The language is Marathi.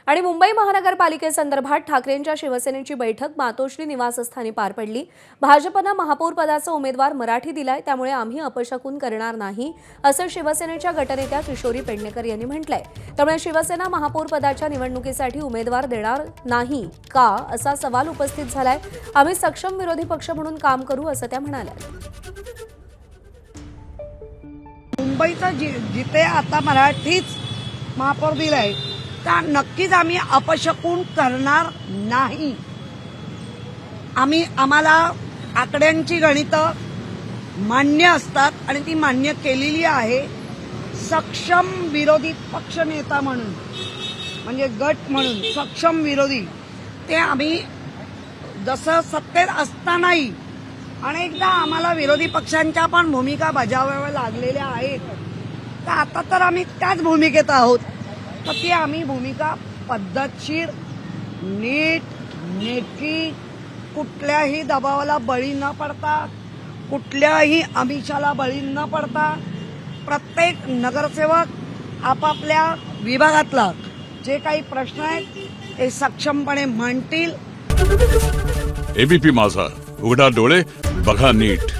आणि मुंबई महानगरपालिकेसंदर्भात ठाकरेंच्या शिवसेनेची बैठक मातोश्री निवासस्थानी पार पडली। भाजपनं महापौर पदाचा उमेदवार मराठी दिलाय, त्यामुळे आम्ही अपशकुन करणार नाही असं शिवसेनेच्या गटनेत्या किशोरी पेडणेकर यांनी म्हटलंय। त्यामुळे शिवसेना महापौर पदाच्या निवडणुकीसाठी उमेदवार देणार नाही का असा सवाल उपस्थित झालाय। आम्ही सक्षम विरोधी पक्ष म्हणून काम करू असं त्या म्हणाल्या। मुंबईचा जिथे आता मराठीच महापौर दिलाय त्या नक्कीच आम्ही अपशकुन करणार नाही। आम्हाला आकड्यांची गणितं मान्य असतात आणि ती मान्य केलेली आहे। सक्षम विरोधी पक्ष नेता म्हणून म्हणजे गट म्हणून सक्षम विरोधी ते आम्ही जसं सत्तेत असतानाही अनेकदा आम्हाला विरोधी पक्षांच्या पण भूमिका बजावाव्या लागलेल्या आहेत। तर आता तर आम्ही त्याच भूमिकेत आहोत। तर ती आम्ही भूमिका पद्धतशीर, नीट, नेटकी, कुठल्याही दबावाला बळी न पडता, कुठल्याही आमिषाला बळी न पडता प्रत्येक नगरसेवक आपापल्या विभागातला जे काही प्रश्न आहेत ते सक्षमपणे मांडतील। एबीपी माझा, उघडा डोळे बघा नीट।